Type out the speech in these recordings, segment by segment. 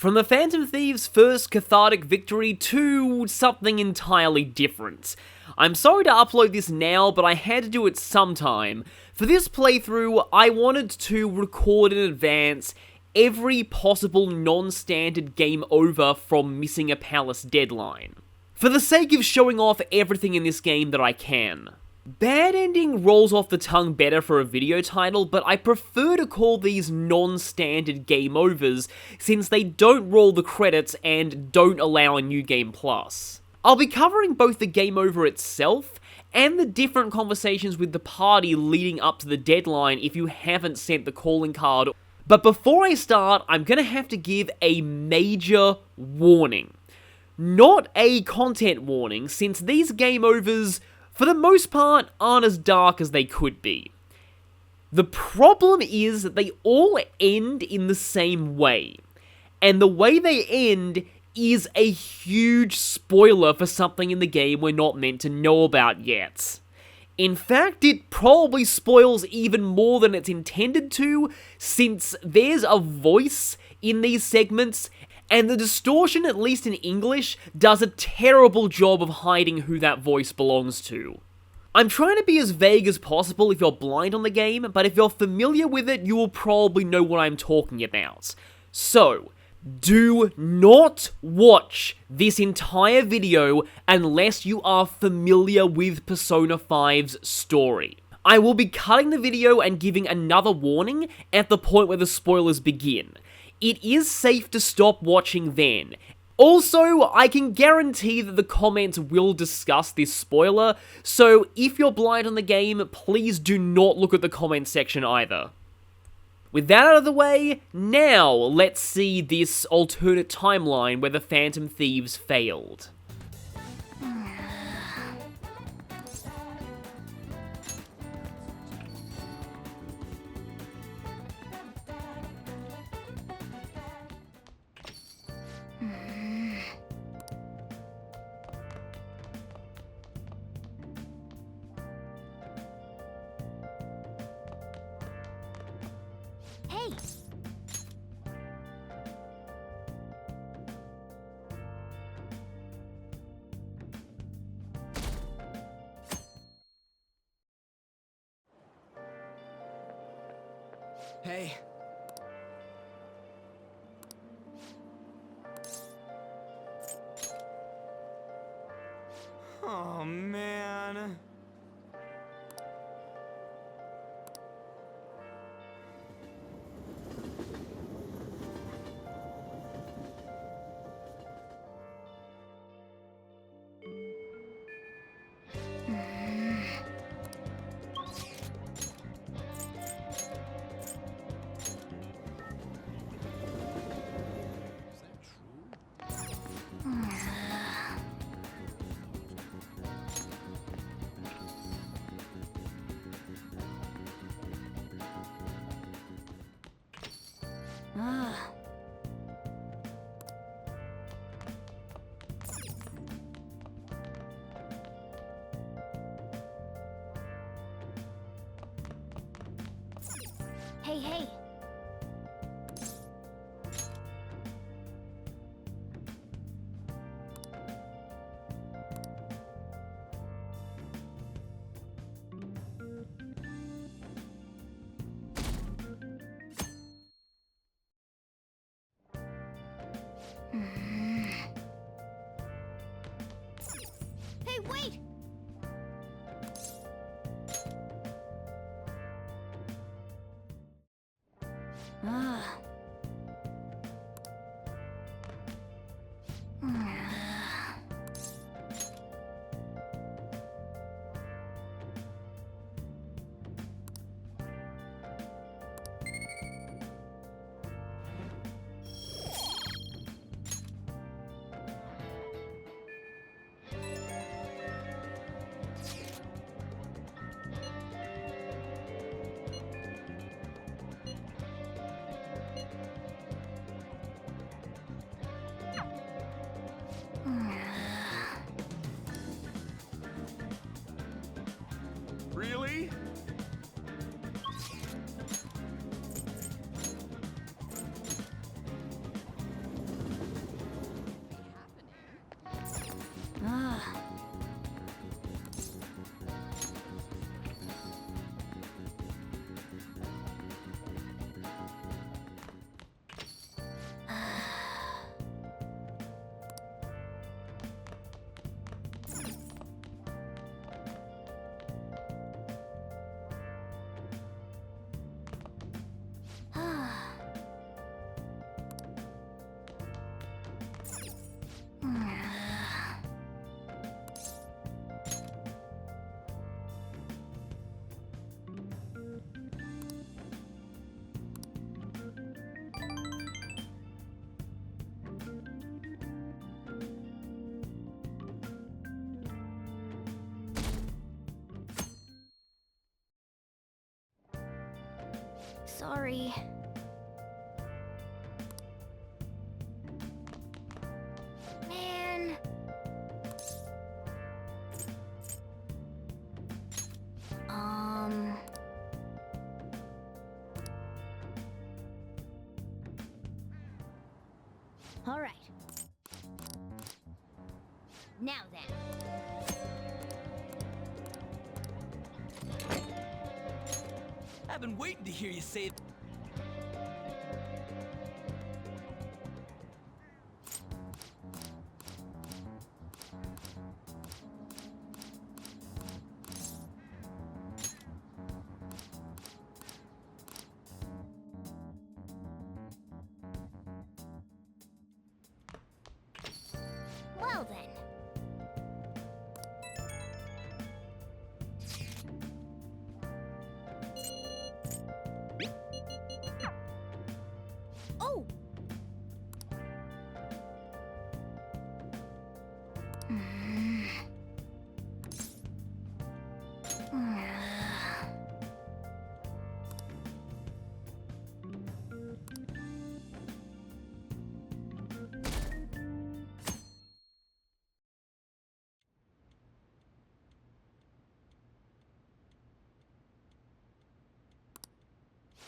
From the Phantom Thieves' first cathartic victory to something entirely different. I'm sorry to upload this now, but I had to do it sometime. For this playthrough, I wanted to record in advance every possible non-standard game over from missing a palace deadline, for the sake of showing off everything in this game that I can. Bad ending rolls off the tongue better for a video title, but I prefer to call these non-standard game overs since they don't roll the credits and don't allow a new game plus. I'll be covering both the game over itself and the different conversations with the party leading up to the deadline if you haven't sent the calling card. But before I start, I'm gonna have to give a major warning. Not a content warning, since these game overs, for the most part, aren't as dark as they could be. The problem is that they all end in the same way, and the way they end is a huge spoiler for something in the game we're not meant to know about yet. In fact, it probably spoils even more than it's intended to, since there's a voice in these segments, and the distortion, at least in English, does a terrible job of hiding who that voice belongs to. I'm trying to be as vague as possible if you're blind on the game, but if you're familiar with it, you will probably know what I'm talking about. So, do not watch this entire video unless you are familiar with Persona 5's story. I will be cutting the video and giving another warning at the point where the spoilers begin. It is safe to stop watching then. Also, I can guarantee that the comments will discuss this spoiler, so if you're blind on the game, please do not look at the comment section either. With that out of the way, now let's see this alternate timeline where the Phantom Thieves failed. Hey! Hey. Oh, man. Hey, hey! Hey, wait! Sorry. Man. All right. Now then. I've been waiting to hear you say it. Well then. Oh!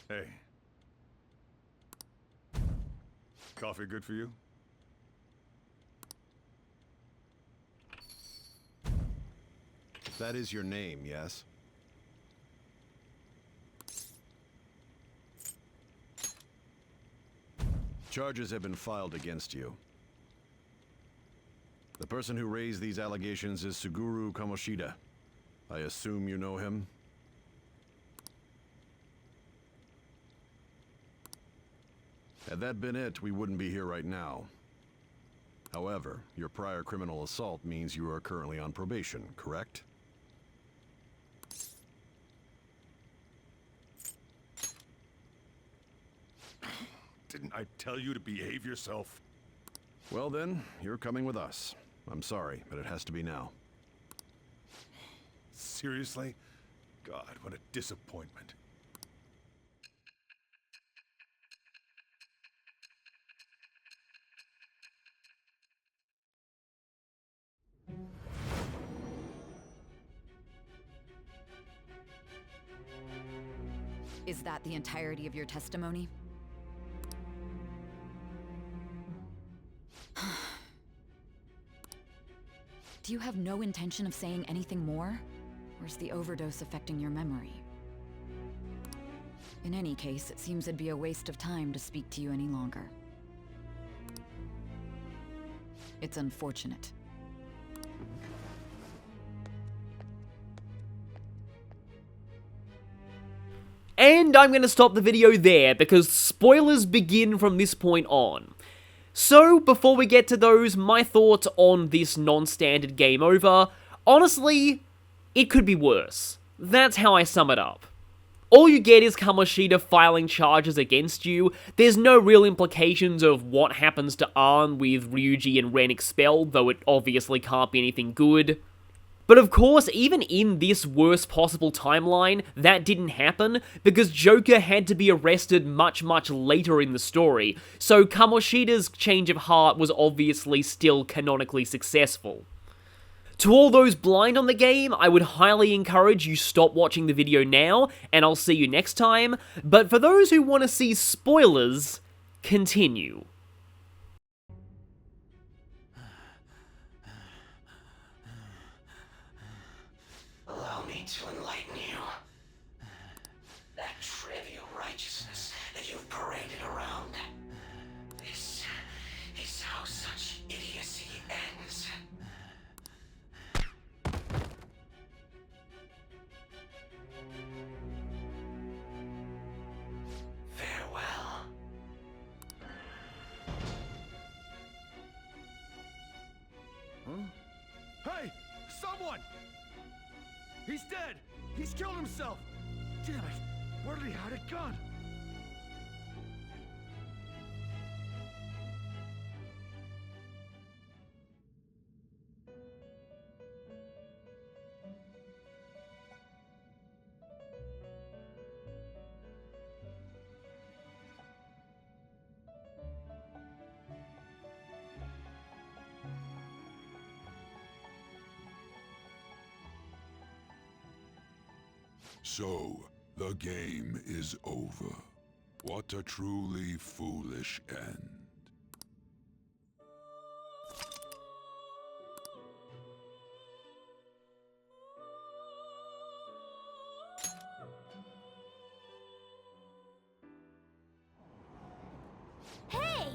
Hey. Coffee good for you? That is your name, yes? Charges have been filed against you. The person who raised these allegations is Suguru Kamoshida. I assume you know him? Had that been it, we wouldn't be here right now. However, your prior criminal assault means you are currently on probation, correct? Didn't I tell you to behave yourself? Well then, you're coming with us. I'm sorry, but it has to be now. Seriously? God, what a disappointment. Is that the entirety of your testimony? Do you have no intention of saying anything more? Or is the overdose affecting your memory? In any case, it seems it'd be a waste of time to speak to you any longer. It's unfortunate. And I'm going to stop the video there, because spoilers begin from this point on. So, before we get to those, my thoughts on this non-standard game over. Honestly, it could be worse. That's how I sum it up. All you get is Kamoshida filing charges against you. There's no real implications of what happens to Arn with Ryuji and Ren expelled, though it obviously can't be anything good. But of course, even in this worst possible timeline, that didn't happen, because Joker had to be arrested much later in the story, so Kamoshida's change of heart was obviously still canonically successful. To all those blind on the game, I would highly encourage you stop watching the video now, and I'll see you next time, but for those who want to see spoilers, continue. Allow me to enlighten you. That trivial righteousness that you've paraded around. This is how such idiocy ends. Farewell. Hey! Someone! He's dead! He's killed himself! Damn it! Where did he hide a gun? So, the game is over. What a truly foolish end. Hey!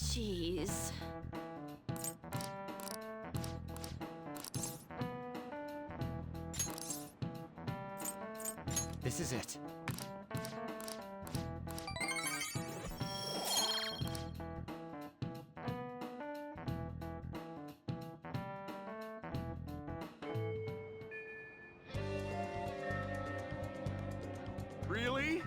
Jeez. This is it. Really?